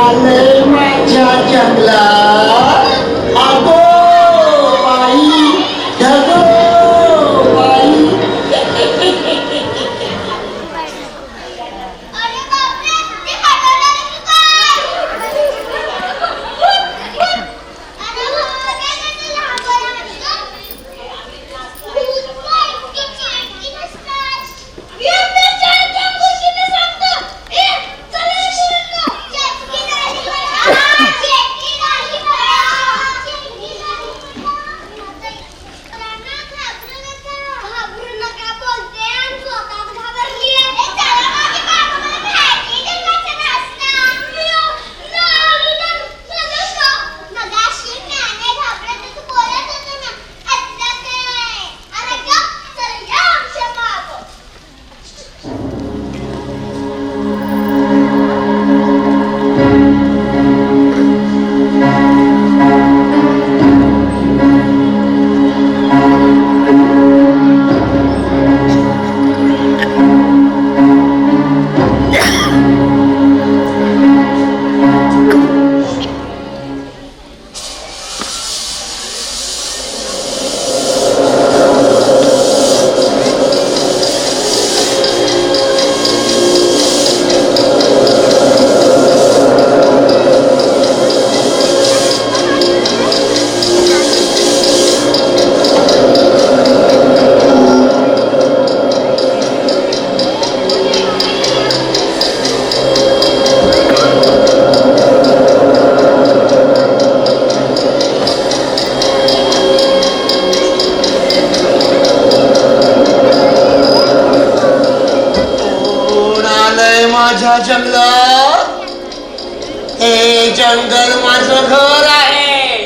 आलंय माझ्या जंगलात अगो बाई ढगो बाई माझ्या जंगलात हे जंगल माझं घर आहे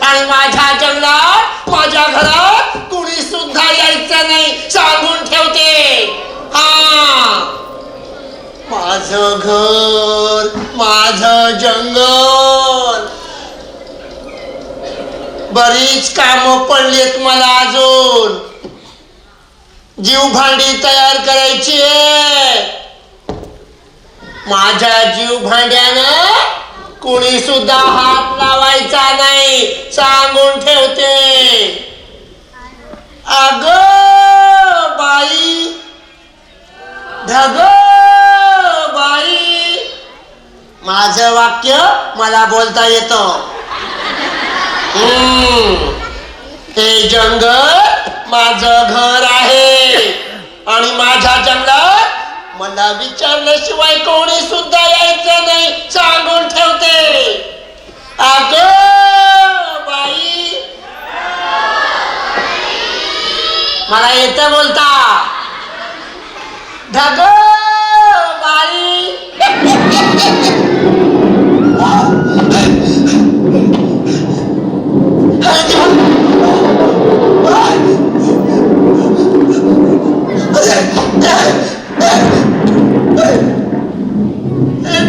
आणि माझ्या जंगलात माझ्या घरात कुणी सुद्धा यायचं नाही सांगून ठेवते. हा माझं घर माझं जंगल. बरीच कामं पडलीत मला अजून. जीव भांडी तयार करायची आहे. माझ्या जीव भांड्यानं कुणी सुद्धा हात लावायचा नाही सांगून ठेवते. अग बाई ढग बाई. माझं वाक्य मला बोलता येतं. हे जंगल माझं घर आहे आणि माझ्या जंगलात मला विचारल्याशिवाय कोणी सुद्धा यायचं नाही सांगून ठेवते. अग बाई. मला येतं बोलता. ढग बाई.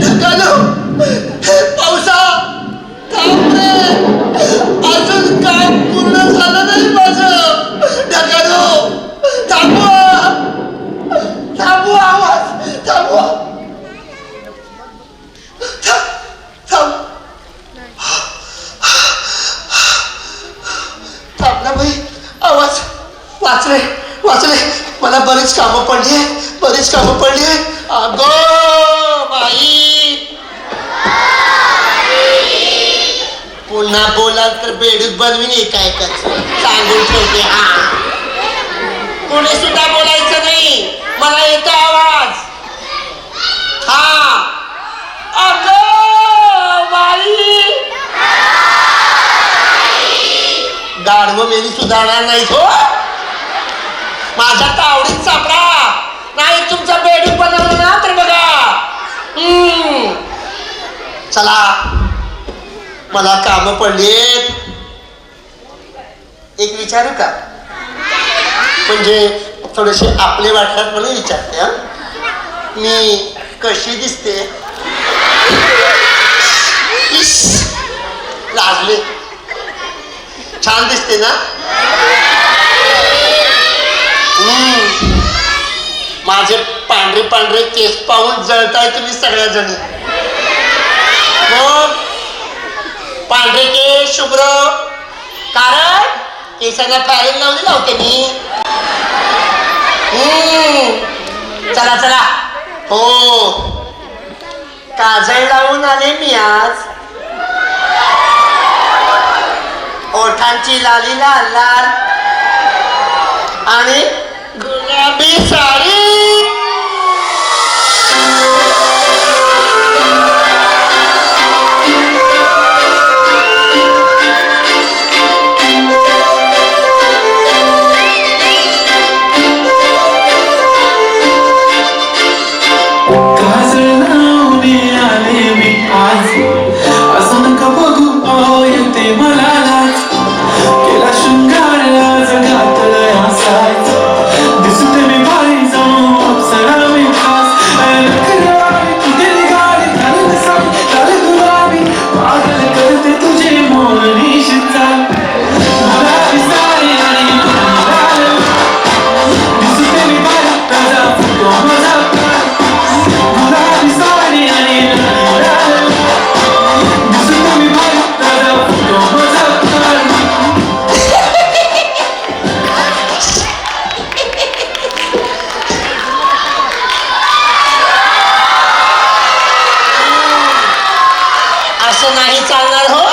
ढगालो पावसा थांब रे. अजून काम पूर्ण झालं नाही माझं. ढगालो थांबवा थांबवा आवाज थांबवा. थांबला बाई आवाज. वाचले वाचले. मला बरीच कामं पडली आहे बरीच कामं पडली आहे. अगो बाई. पुन्हा बोलाल तर बेडूक बनवीन एकाएकाच सांगून ठेवते. हा कोणी सुद्धा बोलायचं नाही. मला येतो आवाज. हा अगो बाई. गाढव मेली सुधारणार नाही हो. माझ्या तावडीत सापडा नाही तुमचा बेडूक बनवलं ना तर बघा. चला मला काम पडलीत. एक विचारू का म्हणजे थोडेसे आपले वाटतात म्हणून विचारते. मी कशी दिसते. लाजले. छान दिसते ना. माझे पांढरे पांढरे केस पाहून जळताय तुम्ही सगळ्या जणी. हो पांढरे केस शुभ्र, कारण केसांना फॅरेन लावली लावते मी. चला चला. हो, काजळ लावून आले मी आज. ओठांची लाली लाल लाल आणि गुलाबी साडी. नाही चालणार हो.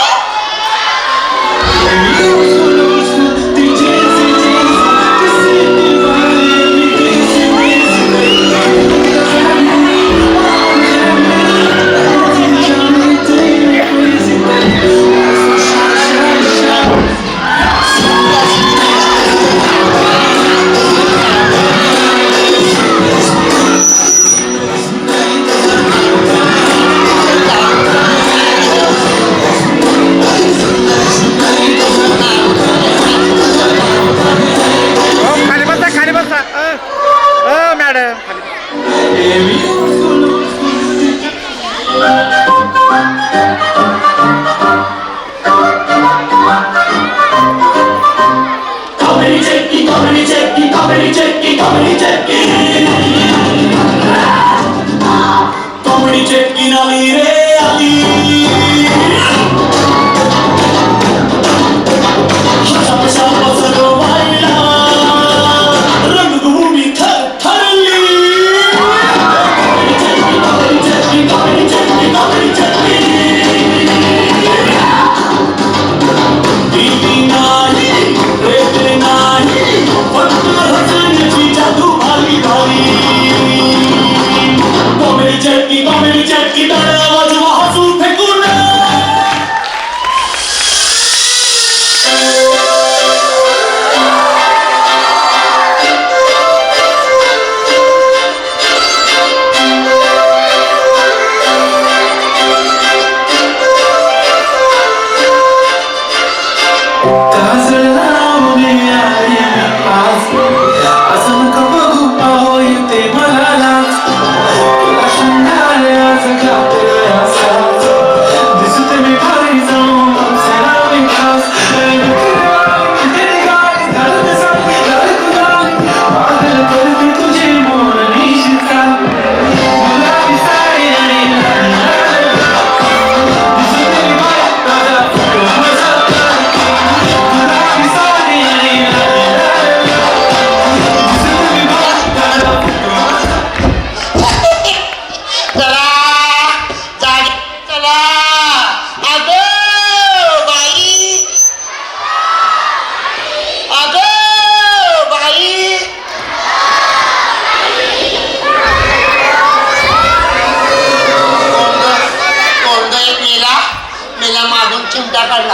चिमटा काढला.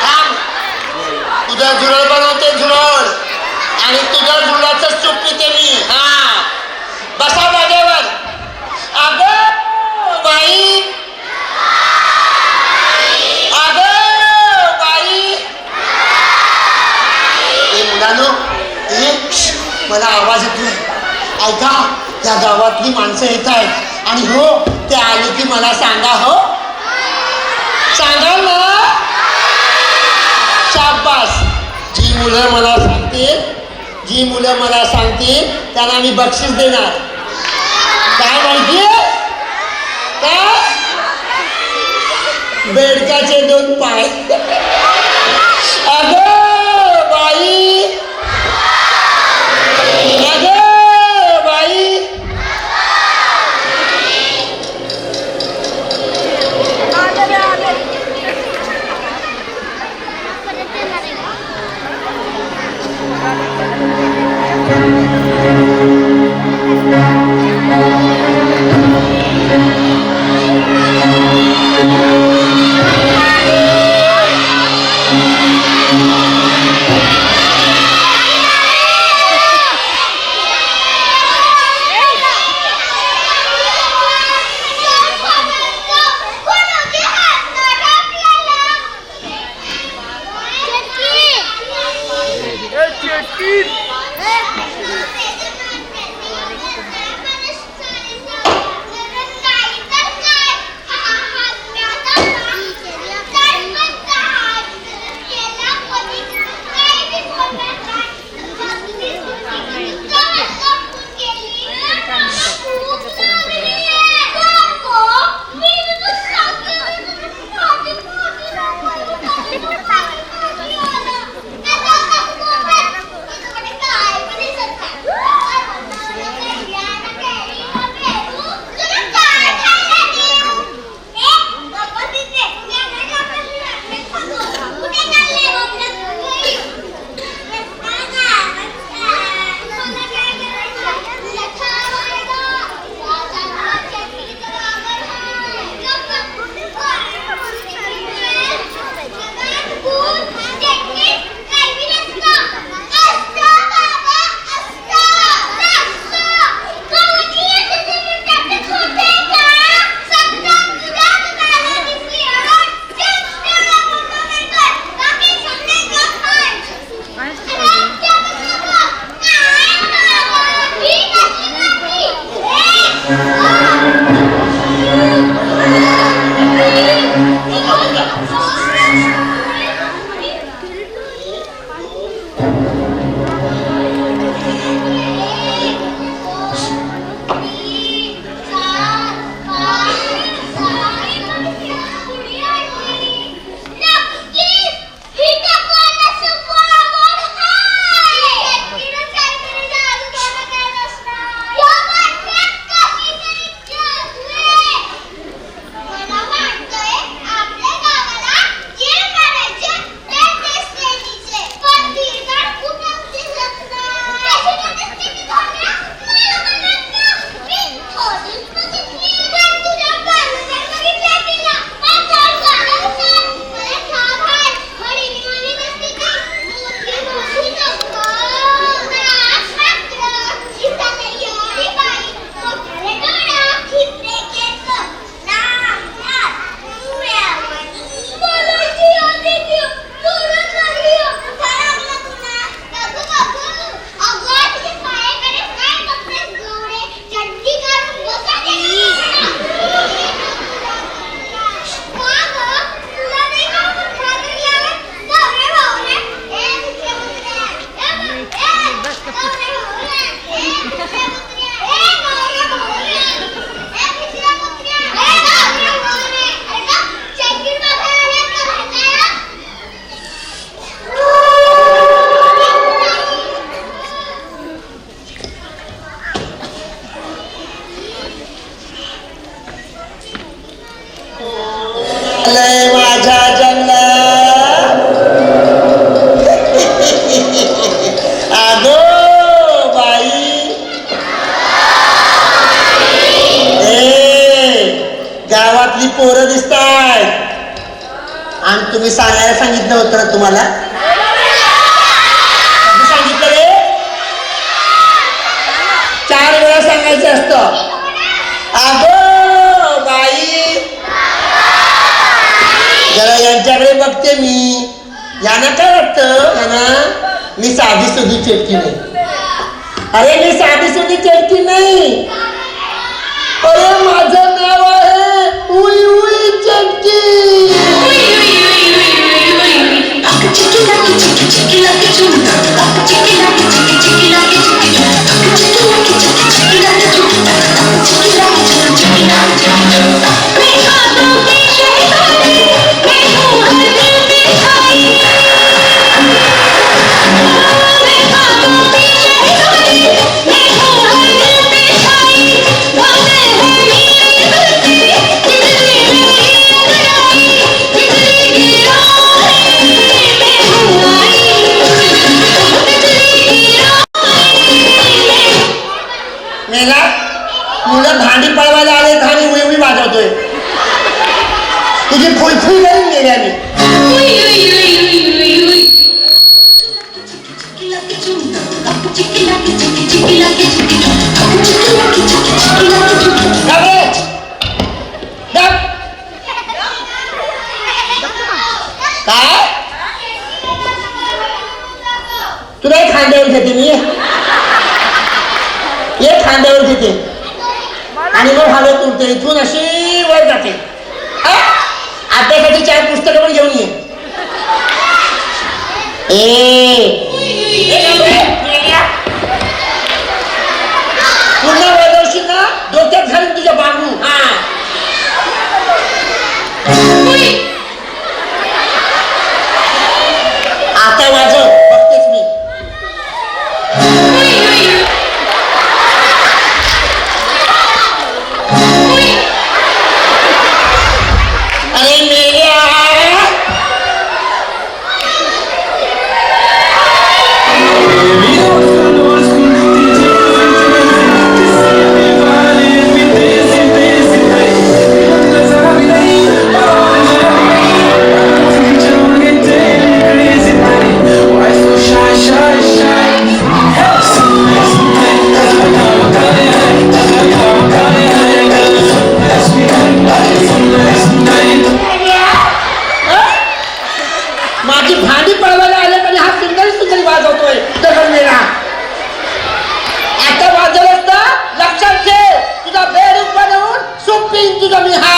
थांब, तुझा झुरळ बनवते झुरळ आणि तुझ्या झुरळाचं चूप पिते मी. हा, बसा जागेवर. अगं बाई, अगं बाई. ए मुलांनो, मला आवाज येतोय. ऐका, त्या गावातली माणसं येत आहेत आणि हो, ते आली की मला सांगा. हो, सांगाल ना? शाबास. जी मुलं मला सांगतील त्यांना मी बक्षीस देणार. काय माहितीये? काय बेडकाचे 2 पाय. अगं बाई, अगं बाई. गावातली पोरं दिसतायत आणि तुम्ही सांगायला सांगितलं होतं ना तुम्हाला सांगितलं रे 4 वेळा सांगायचं असतं अगो बाई जरा यांच्याकडे बघते मी यांना काय वाटतं यांना मी साधी सुधी चेटकी नाही अरे मी साधी सुधी चेटकी नाही अरे माझं नाव आहे उई उई चटकी मेला मुलं भांडी पळवायला आले आणि उई वाजवतोय तुझी फुलफुल करून गेल्या मी काय तुला एक खांद्यावर घेते मी एक खांद्यावर घेते आणि मग हवेत उडते इथून अशी वर जाते अभ्यासाची 4 पुस्तकं पण घेऊन ये पुन्हा वाजवशील ना डोक्यात घालून तुझ्या बांबू आता वाजव बघतेच मी अरे मेल्या माझी भांडी पळवायला आले म्हणजे हा सुंदरी वाजवतोय दगड मेला आता वाजवलंस ना लक्षात ठेव तुझा बेरूप बनवून सोपीन तुझा मी हा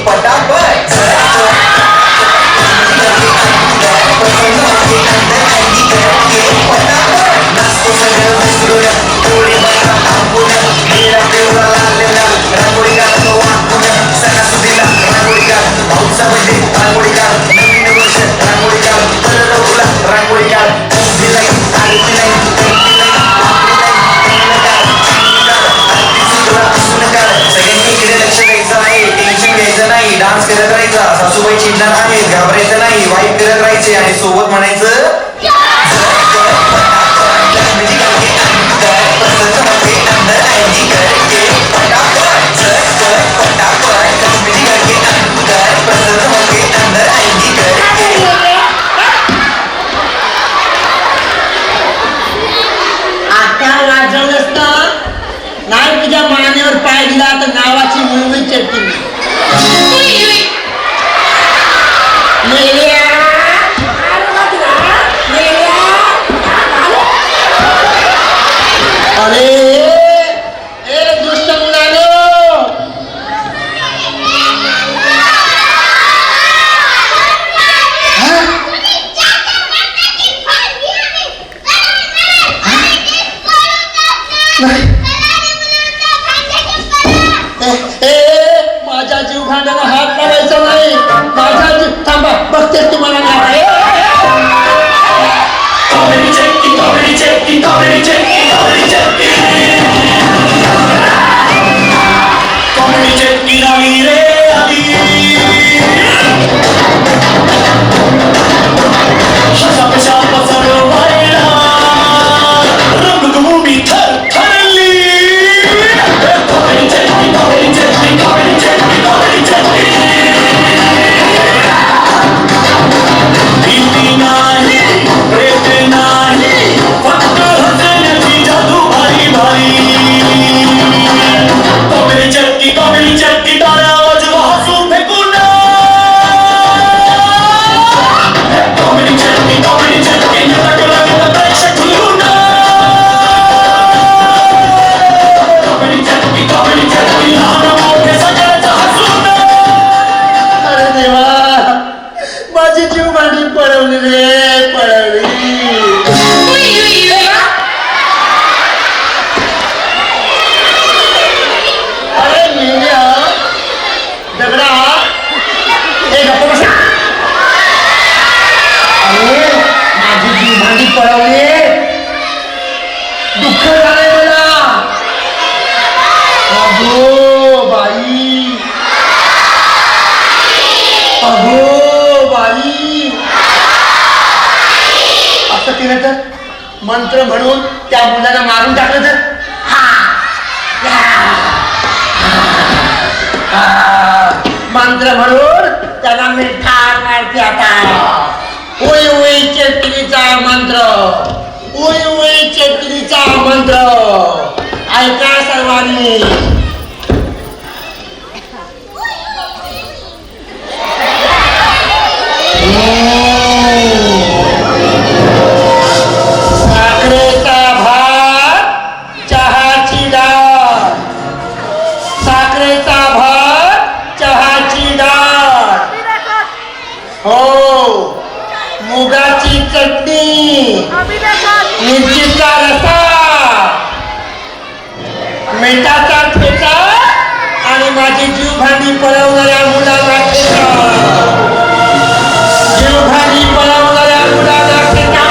पटापट डान्स करत राहायचा सासूबाई चिडणार आहे घाबरायचं नाही वाईट करत राहायचे आणि सोबत म्हणायचं आता वाजवलंस ना नाही तुझ्या मानेवर पाय दिला तर नावाची मुळवी चटणी अरे ए दुष्ट मुलानो माझ्या जीव भांड्याला हात लावायचा नाही माझा जीव थांबा बघतेच तुम्हाला मंत्र म्हणून त्या मुलाला मारून टाकलं तर मंत्र म्हणून त्याला मी ठार मारते आता उई उई चेटकीचा मंत्र उई उई चेटकीचा मंत्र ऐका सर्वांनी साखरेचा भात चहाची डाळ साखरेचा भात चहाची डाळ हो मुगाची चटणी मिरचीचा रसा मिठाचा ठेचा आणि माझी जीवभांडी पळवणाऱ्या मुलाला ठेचा जीवभांडी पळवणाऱ्या मुलाला ठेचा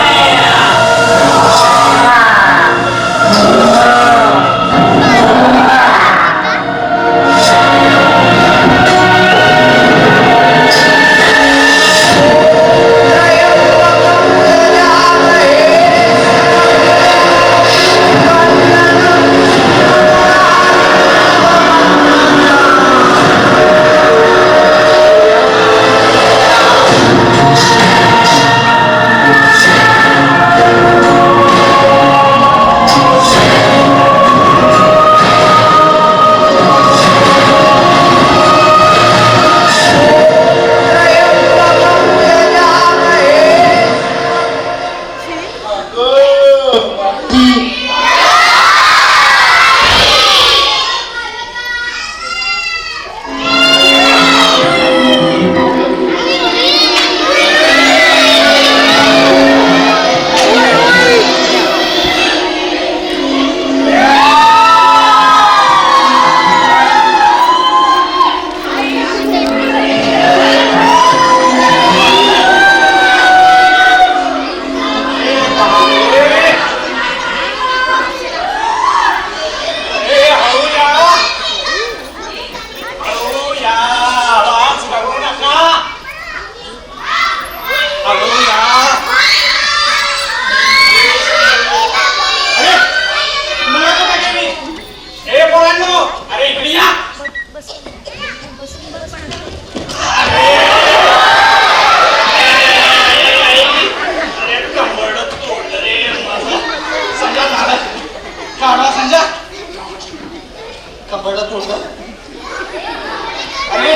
अरे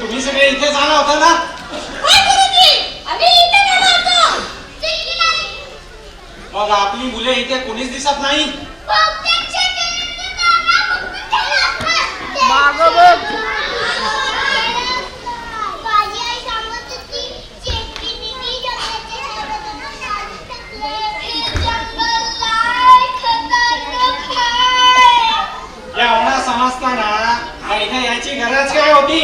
तुम्ही सगळे इथे जाणार होता ना? मग आपली मुले इथे कोणीच दिसत नाही. एवढा समजताना इथे याची गरज काय होती?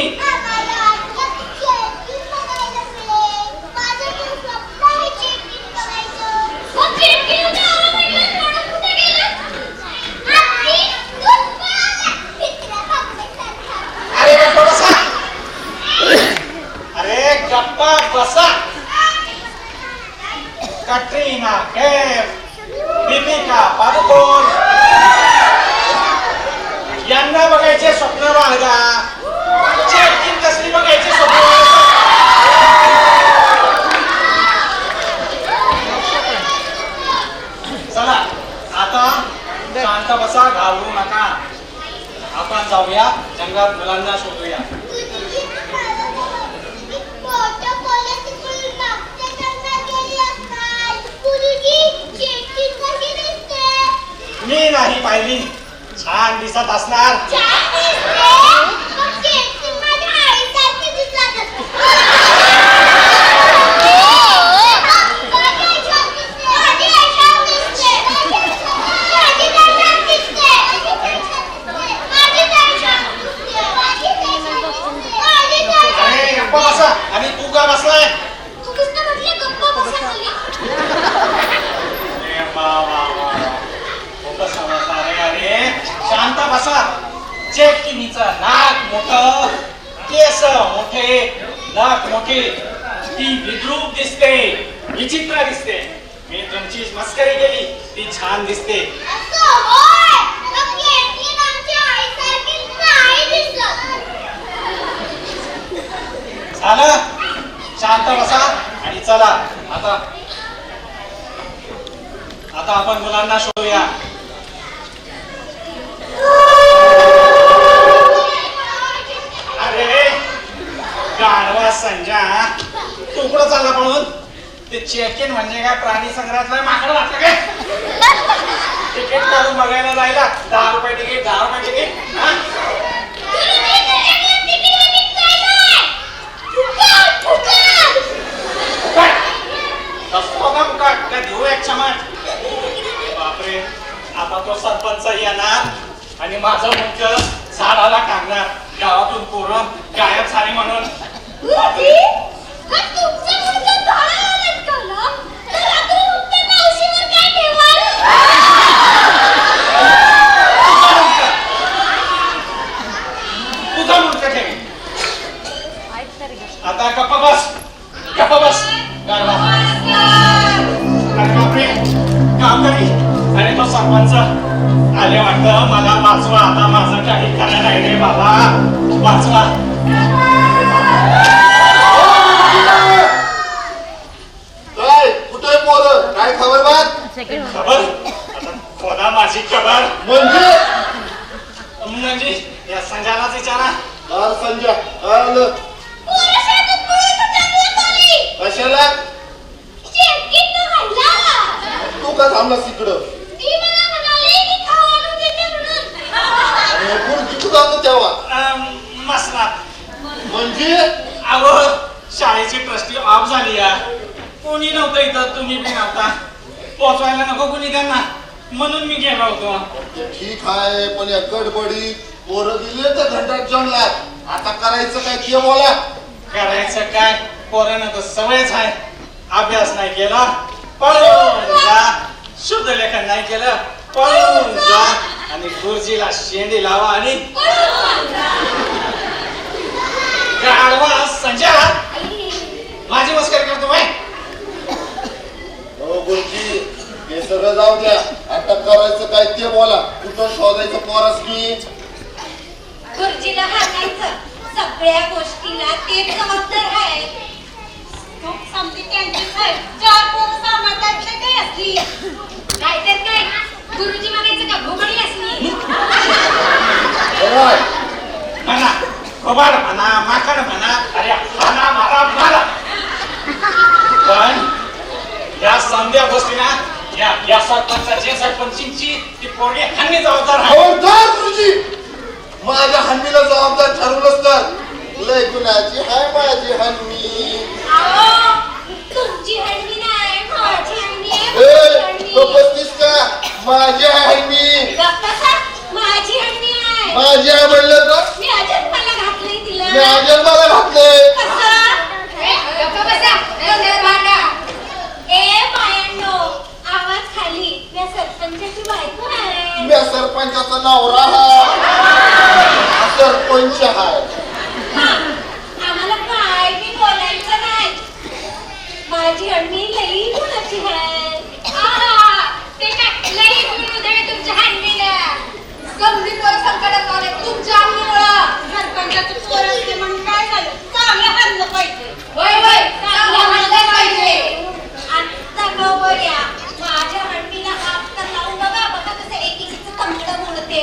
अरे गप्पा बसा. कटरीना कैफ, दीपिका पादुकोण यांना बघायचे स्वप्न बाळगा. चेकिंग कसली बघायचे स्वप्न. चला आता शांत बसा, घाबरू नका. आपण जाऊया जंगलात, मुलांना शोधूया. मी नाही पाहिली. छान दिसत असणार. गप्पा बसा. आणि तू का बसलाय? शांत बसा. चेकिनीचं नाक मोठं, केस मोठे, नाक मोठे, ती विद्रूप दिसते, विचित्र दिसते. मी तिची मस्करी केली ती छान दिसते. झालं शांत बसा आणि चला आता आपण मुलांना शोधूया. अरे गाढवा संजा तू कुठं चालला पळून? ते चेक इन म्हणजे काय प्राणी संग्रहालय माकडं वाटलं काय? तिकीट काढून बघायला जायला 10 रुपये तिकीट 10 रुपये तिकीट हा? देऊ एक चमट. बापरे आता तो सरपंच येणार आणि माझं मुख्य झाडाला टाकणार. गावातून पोरं गायब झाली म्हणून. तुझा मुलगा ठेवी आता गप्पा बस गाढवा. अरे बापरे काम करी. अरे तो सरपंच आले वाटतं. मला वाचवा आता माझं काही खरं नाही रे बाबा वाचवा. काय कुठे पोरं काय खबर बात खबर आता खोदा माझी खबर म्हणजे या संजयालाच विचारा. संजय आलं कशाला तू का थांबलास तिकडं? तेव्हा मसनात म्हणजे अहो शाळेची ट्रस्टी ऑफ झाली या. कोणी नव्हतं इथं तुम्ही बी नव्हता. पोचवायला नको कोणी त्यांना म्हणून मी गेलो होतो. ठीक आहे पण या गडबडी पोरं दिले तर घंटात जमला. आता करायचं काय ते बोला. करायचं काय पोरांना तर सवयच आहे. अभ्यास नाही केला पळून जा. शुद्ध लेखन नाही केलं पळून जा. आणि गुरुजीला शेंडी लावा आणि गाढवा संजय माझी मस्करी करतो बाई. हो गुरुजी हे सगळं जाऊ द्या. आता करायचं काय ते बोला. कुठं शोधायचं पोरास मी? गुरुजीला हाणायचं. सगळ्या गोष्टीला ते जबाबदार आहे. समजी त्यांची काय 4 पोरं सांभाळतात काय असली काय तर काय गुरुजी म्हणायचं का घुमडी असली. म्हणा खोबाड म्हणा माकड म्हणा. अरे हाना मारा मारा. पण या समध्या गोष्टीना या सरपंचाची सरपंचींची ती पोरगी हानी जबाबदार आहे. खबरदार गुरुजी माझ्या हन्मीला जबाबदार ठरवलंच तर लय गुणाची हाय माझी हन्मी. तुमची हंडी नाही माझी हंडी बसतीस का? माझी हन्मी माझी हंडी आहे. माझी आहे म्हणलं तर मी अजून मला घातलंय तिला. मी अजून मला घातलंय. आवाज खाली. मी सरपंचाची बायको आहे. मी सरपंचाचा नवरा हा सरपंच हाय. आम्हाला काय बी बोलायचं नाही. माझी हंडी लई गुणाची आहे. ते काय लई गुण उधळे तुमच्या हंडीला. गंभीर संकटात आले तुमच्या हंडीमुळं. सरपंचाचं चोर असते म्हणून काय झालं? चांगलं हाणलं पाहिजे. होय चांगलं हाणलं पाहिजे. आता गौबऱ्या माझ्या हंडीला हात तर लावून बघा कसं एकीचं तंगडं मोडते.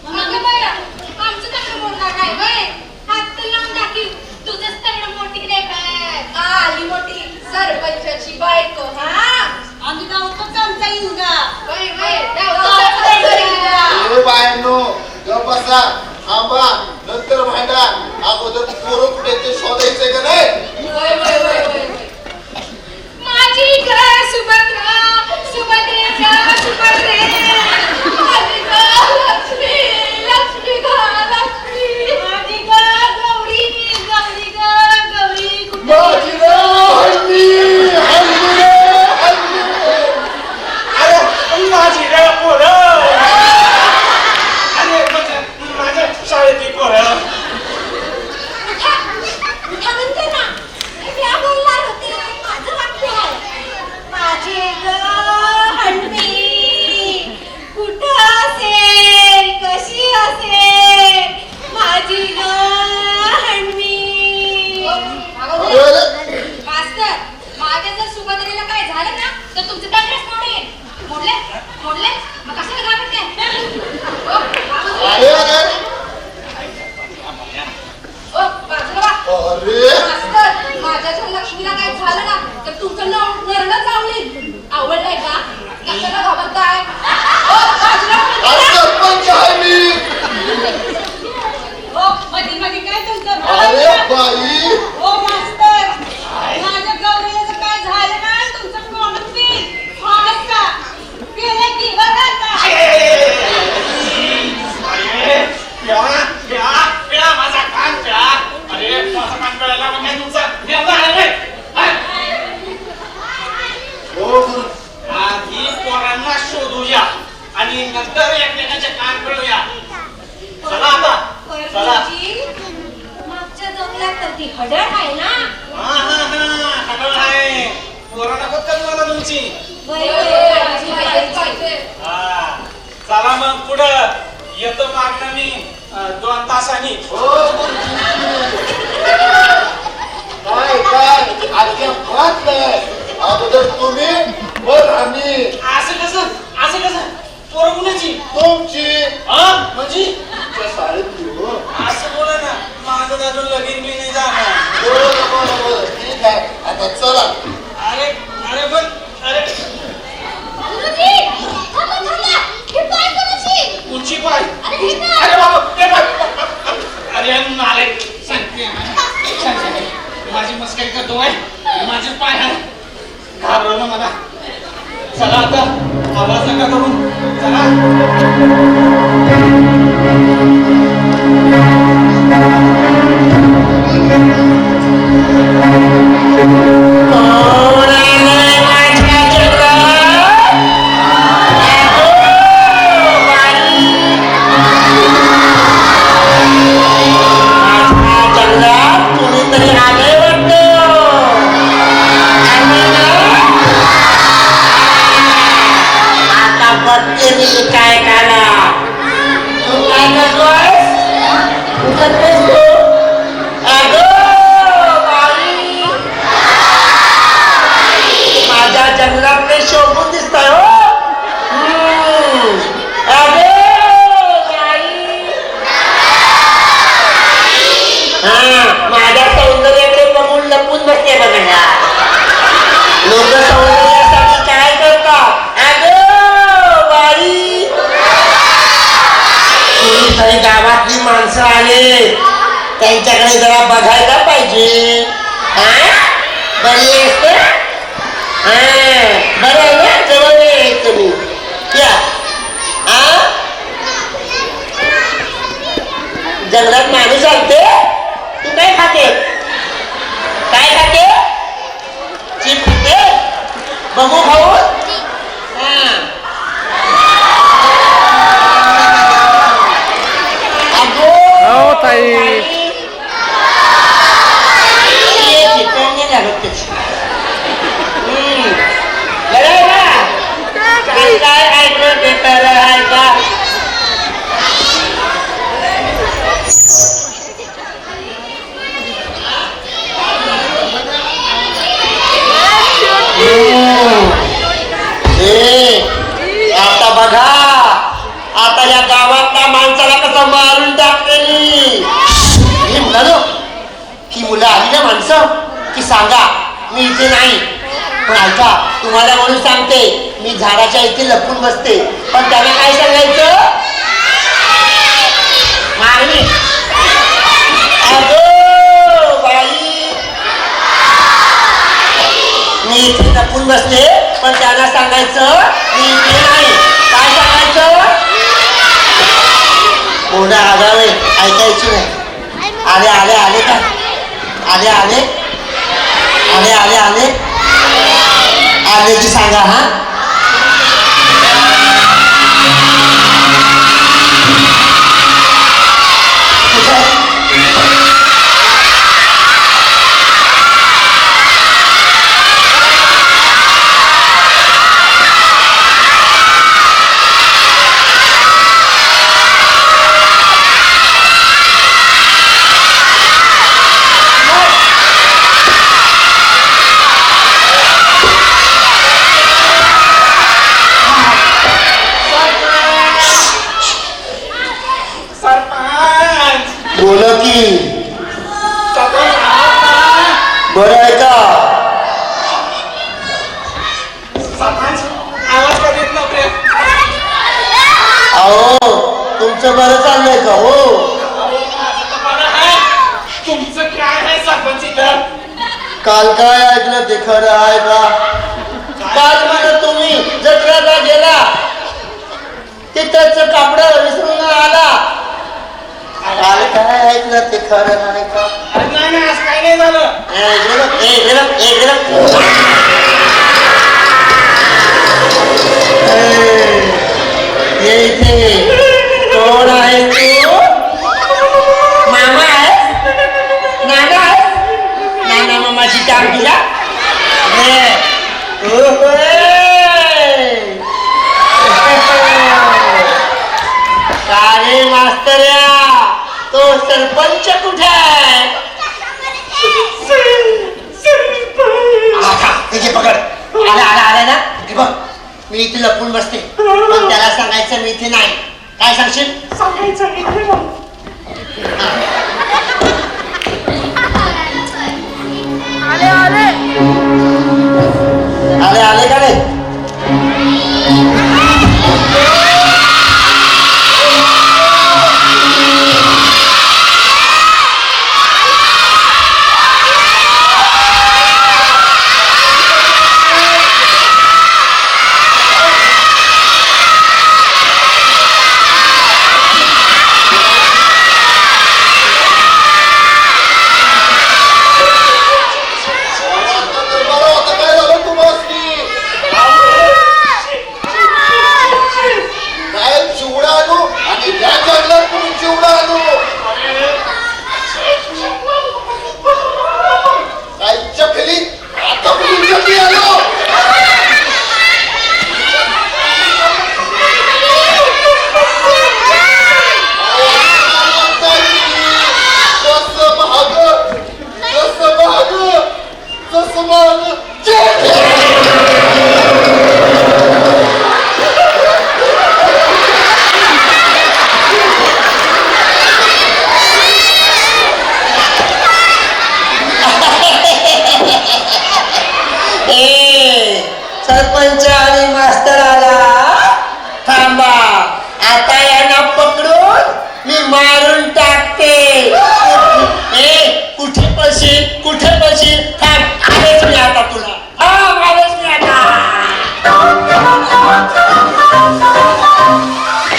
अगं बरं आमचं तंगडं मोडणार नाही होय. हात तर लावून दाखव तुझंच तंगडं मोठी रे काय. आली मोठी सरपंचाची बायको. हा आम्ही गावतच आमचा इंगा. बायनो ग बसा थांबा नंतर भांडा. अगोदर पोरं कुठे ते शोधायचंय का नाही? माझी ग सुभद्रा सुभद्रेच्या सुभद्रे. माझी ग लक्ष्मी लक्ष्मी ग लक्ष्मी. माझी ग गौरी गौरी ग गौरी. माझी रे हन्मी हन्मी रे हन्मी. अरे माझी रे पोरं. अरे माझ्या शाळेतली पोरं. आणि नंतर एकमेकांचे कान पिळूया. चला आता चला. परजीजी, मागच्या जंगलात तर ती हडळ आहे ना. हडळ आहे. पोरांना बद्दल मला तुमची. हा. चला मग पुढं येतो मागणं मी 2 तासांनी. काय अजिबात नाही. अगोदर तुम्ही वर आम्ही. असं कसं पोरं कुणाची? तुमची म्हणजे तुमच्या शाळेतली हो. असं बोला ना. माझं अजून लगीन मी नाही जाणार. बरं, ठीक आहे. आता चला. अरे अरे पण अरे गुरुजी, थांबा, थांबा. हे पाय कोणाची? उंची पाय. अरे हे ना. अरे बाबा ते पाय. अरे नालायक. सांगते माझी मस्करी करतो आहे. माझे पाय आहे. घाबरवलं मला. चला आता आवाज नका करून चला. कोण आलंय माझ्या जंगलात? अगो बाई, माझ्या जंगलात कुणीतरी आलंय वाटतं. आलंय ना? आता बघते मी काय काला. तू काय करतोयस? उचलतेस तू? अगो बाई, माझ्या जंगलात ते शोभून दिसतंय हो. अगो बाई, माझ्या सौंदर्याकडे बघून लपून बसते बघा. लोक सौंदर्यासाठी काय करतात? अगो बाई, कुणीतरी गावातली माणसं आले, त्यांच्याकडे जरा बघायला पाहिजे. बरी आहेस ना? बरं आहे ना? जवळ आहे तुम्ही या. जंगलात माणूस आणते. तू काय खाते? काय खाते? चिप खाते? बघू खाऊन. हो ताई. काय ऐकलं ते तर ऐका. आता बघा, आता या गावातल्या माणसाला कसं मारून टाकलेली. मी म्हणालो की मुलं आली ना माणसं की सांगा, मी इथे नाही. पण ऐका, तुम्हाला म्हणून सांगते, मी झाडाच्या इथे लपून बसते. पण त्यांना काय सांगायचं? मारणी. अगो बाई, मी इथे लपून बसते, पण त्यांना सांगायचं मी इथे नाही. काय सांगायचं? मोठा आगावे, ऐकायची नाही. आले आले आले का? आले आले आले आले आले आले की सांगा. बोला की. बरं आहे का? आवाज का देत नव्हते? अहो, तुमचं बरं चाललंय का हो? तुमचं काय आहे सरपंच इथं? काल काय ऐकलं ते खरं आहे का? काल म्हणत तुम्ही जत्रेला गेला, तिथंच कापड विसरून आला. काल काय ऐकलं ते खरं आहे का? नाही नाही, असं काही नाही झालं. ये सरपंच कुठे आहे? आता त्याची पकड आला ना. हे बघ, मी इथे लपून बसते, पण त्याला सांगायचं मी इथे नाही. काय सांगशील? आले का नाही? सरपंच आणि मास्तर आला. थांबा, आता यांना पकडून मी मारून टाकते. कुठे पळशील? थांब, आलेच मी आता तुला. आलेच मी आता.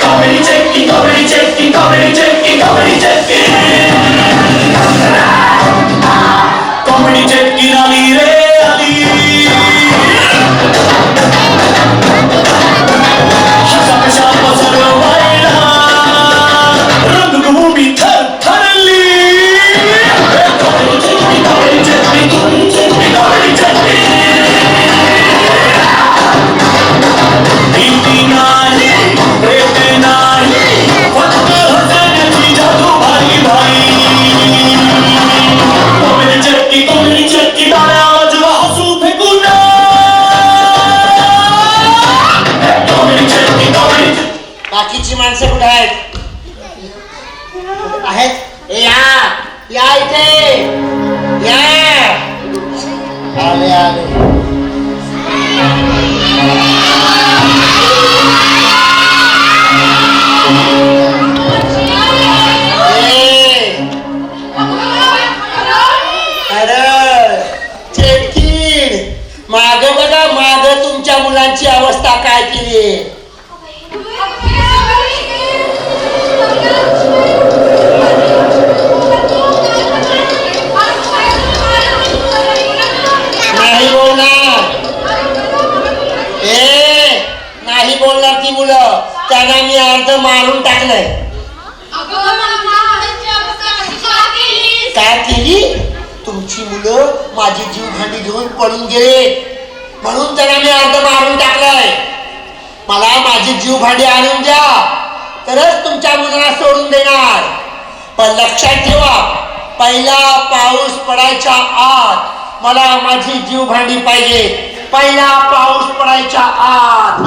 Comedy checking, comedy checking, comedy checking, comedy checking. Comedy checking, Ali re Ali. Hasa kasha pasar waila, rangabhumi thar tharli. Comedy checking, comedy checking, comedy checking, comedy checking. Hindi nahi, prete nahi, faqat hasanachi jadoo bhai bhai. Comedy checking, dara ajwa hasu phekuna. Comedy checking, comedy checking. बाकीची माणसं कुठे आहेत? या इथे या. आले. माग बघा, माग तुमच्या मुलांची अवस्था काय केली. नाही बोलणार ती मुलं, त्यांना मी अर्ध मारून टाकलंय. काय केली? तुमची मुलं माझी जीव भांडी घेऊन पळून गेले, म्हणून त्यांना मी अर्ध मारून टाकलंय. मला माझी जीव भांडी आणून द्या, तरच तुमच्या मुलाला सोडून देणार. पण लक्षात ठेवा, पहिला पाऊस पडायच्या आत मला माझी जीव भांडी पाहिजे. पहिला पाऊस पडायच्या आत.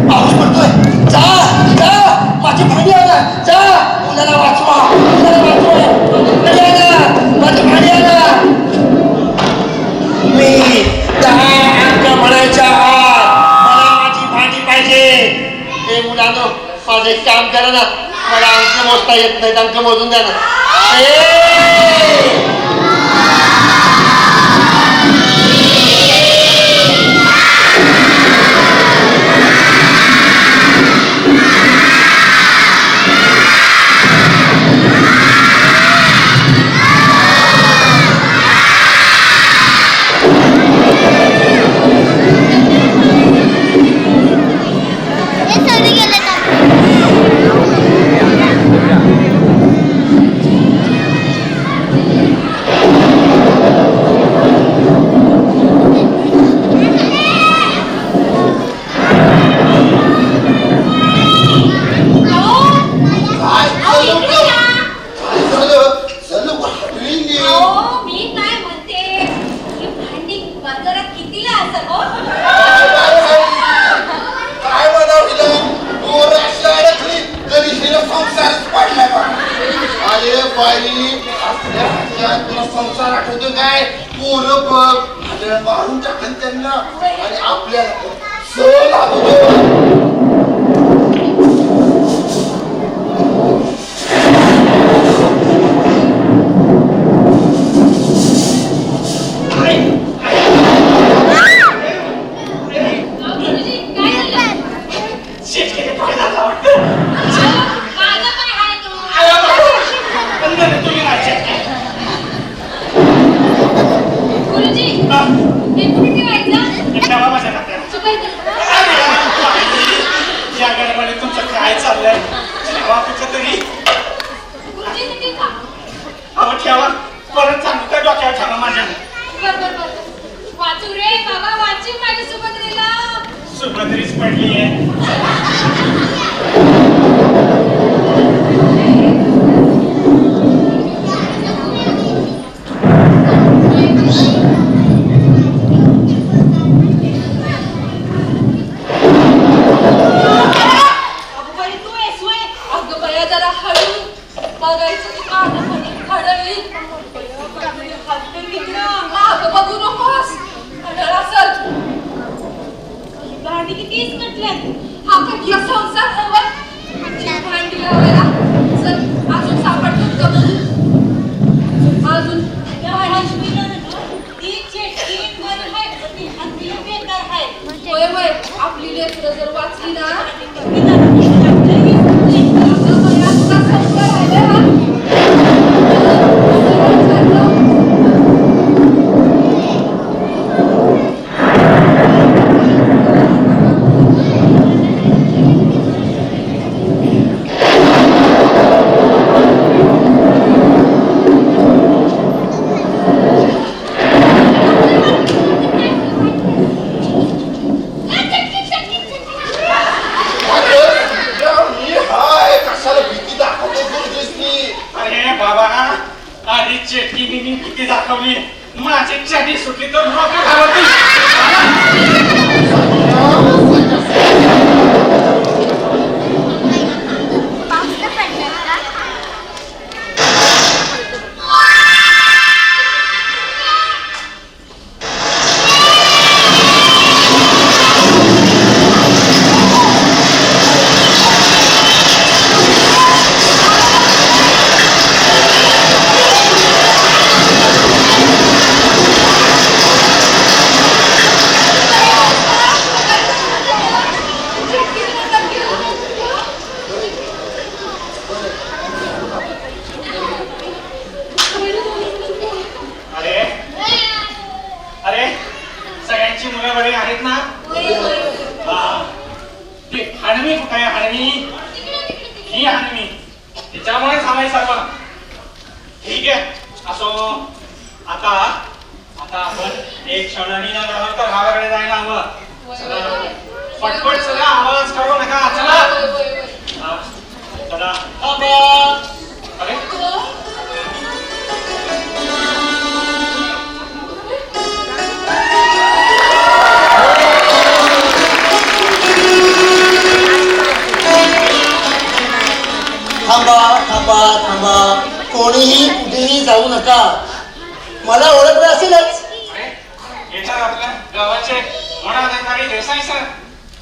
पाऊस पडतोय. जा, माझी भांडी आला. जा, मुलाला वाचवा. माझी भांडी आला. मी 10 अंक म्हणायच्या आत मला माझी भांडी पाहिजे. हे मुलांनो, माझं एक काम करा ना, मला अंक मोजता येत नाहीत, अंक मोजून द्या ना. बाई असल्या हातात तुला संसार आठवतो काय पोरं बघ आपल्याला मारून टाकन त्यांना आणि आपल्याला सह लागतो गुरुजी काय झालं शेतकरी काय झाला वाटतं माझं काय हाय तू तुम्ही नाही शेतकरी. गुरुजी हे कुठे ठेवायचं ठेवा माझ्या खात्यात. सुपारी देऊ. या गडबडीत तुमचं काय चाललंय ठेवा कुठं तरी गुरुजी तुम्ही का अहो ठेवा परत सांगू का डोक्यावर ठेवा माझ्या बर वाचू रे बाबा वाचू माझ्या सुभद्रेला सुभद्रीच पडली आहे अगं बाई तू आहेस व्हय? अगं बया जरा हळू बघायचं की कानामध्ये खडळी हात तिकडं मागं बघू नकोस खडळ असल भांडी किती म्हटल्यात हा कटला संसार हवा भांडी लावायला चल अजून सापडतो का बघू अजून ती चेटकी बरी हाय ती हत्तीला बेकार हाय होय होय आपली लेकरं जर वाचली ना अगं बया तुला संस्कार राहिले हा मी हाय कशाला भीती दाखवतो गुरुजीसनी अरे बाबा आधी चेटकी बिनी किती दाखवली माझी चटी सुटली तर लोक घालवतील अरे अरे सगळ्यांची मुलं बरी आहेत ना हा. ती हणवी कुठे आहे हणवी ही हणवी तिच्यामुळे झालाय सर्व ठीक आहे असो आता आता आपण एक क्षणाने न घालवता तर गावाकडे जायला हवं चला पटपट चला आवाज करू नका चला हा. चला अरे थांबा थांबा थांबा कोणीही कुठेही जाऊ नका मला ओळखलं असेलच येतात आपल्या गावाचे वडाधिकारी देसाई सर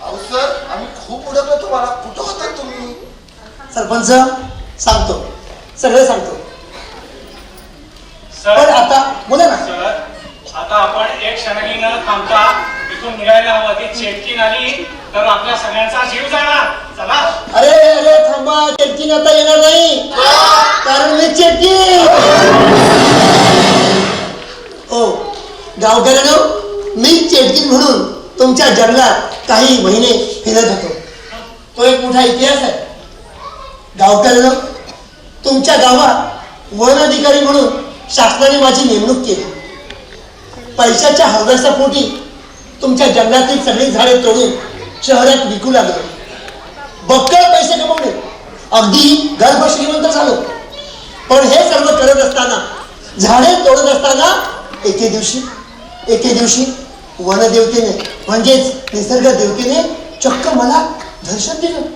अहो सर आम्ही खूप उडकलो तुम्हाला कुठं होता तुम्ही सरपंच सांगतो सगळं सांगतो पण सर आता बोला ना सर आता आपण एक क्षणही न थांबता इथून निघायला हवं ती चेटकी आली तर आपल्या सगळ्यांचा जीव जाणार चला अरे अरे थांबा चेटकी आता येणार नाही कारण मी चेटकी हो गावकऱ्यांनो मी चेटकी म्हणून तुमच्या जंगलात काही महिने फिरत होतो तो एक मोठा इतिहास आहे गावकऱ्यांनो तुमच्या गावात वन अधिकारी म्हणून शासनाने माझी नेमणूक केली पैशाच्या हव्यासापोटी तुमच्या जंगलातील सगळी झाडे तोडून शहरात विकू लागलो बक्कळ पैसे कमवले अगदी गर्भ श्रीमंत झालो पण हे सर्व करत असताना झाडे तोडत असताना एके दिवशी वनदेवतेने म्हणजेच निसर्ग देवतेने चक्क मला दर्शन दिलं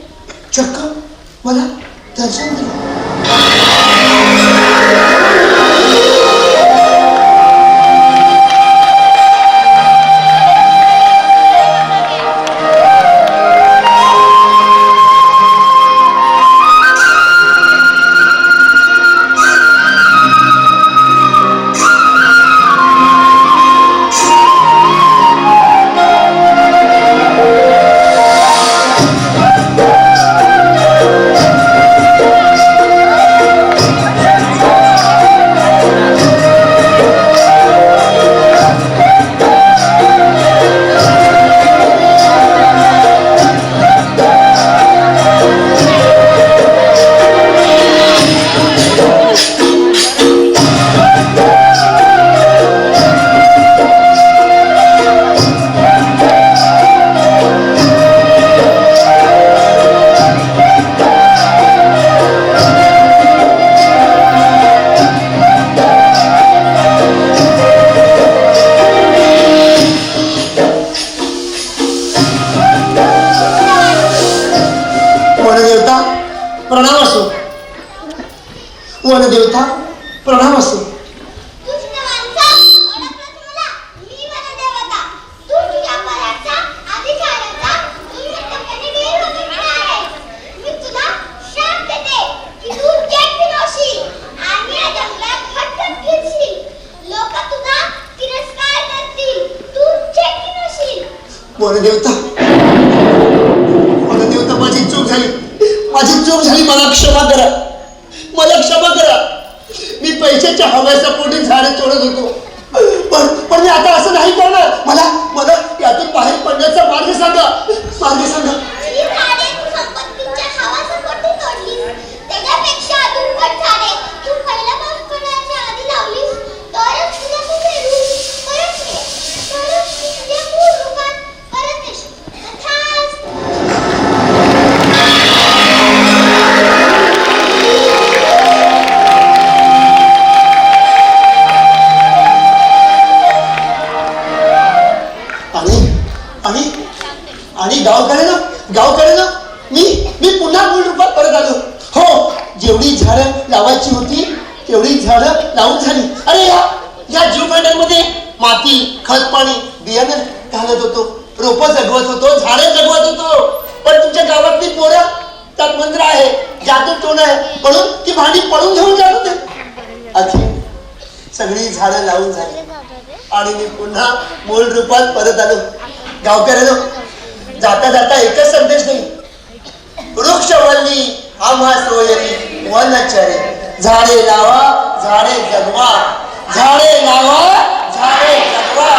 वनदेवता प्रणाम असो. दुष्ट माणसा, ओळखलंस मला? मी वनदेवता. तू तुझ्या बलाचा, अधिकाराचा पूर्णपणे गैरवापर आहेस. मी तुला शाप देते की तू चेट पिनवशील आणि या जंगलात भटकत फिरशील. लोक तुझा तिरस्कार करतील. तू चेट पिनवशील. वनदेवता माझी चूक झाली, मला क्षमा करा, मी पैशाच्या हव्यासा पोटी झाडे तोडत होतो, पण मी आता असं नाही करणार. मला यातून बाहेर पडण्याचा मार्ग सांगा. जी झाडे तू संपत्तीच्या हवासापोटी तोडलीस, त्याच्यापेक्षा अजून पण झाडे तू पहिला पाऊस पडण्याच्या आधी लावलीस, तरच तुला तुझे रूप परत मिळेल. तरच तू तुझ्या मूळ रूपात परत येशील. तथास्तु. आणि गावकडे ना मी पुन्हा मूळ रूपात परत आलो. हो, जेवढी झाडं लावायची होती तेवढी झाडं लावून झाली. अरे या जीव मध्ये माती, खत, पाणी, बियाणं घालत होतो, रोपं जगवत होतो, झाडे जगवत होतो. पण तुमच्या गावातली पोरं, त्यात मंत्र आहे, जादू टोन आहे, म्हणून ती भांडी पळून घेऊन जात होते. अखेर सगळी झाडं लावून झाली आणि मी पुन्हा मूळ रूपात परत आलो. गावकऱ्यांनो, जाता जाता एकच संदेश नाही. वृक्षवल्ली आम्हा सोयरी वनचरे. झाडे लावा, झाडे जगवा. झाडे लावा, झाडे जगवा.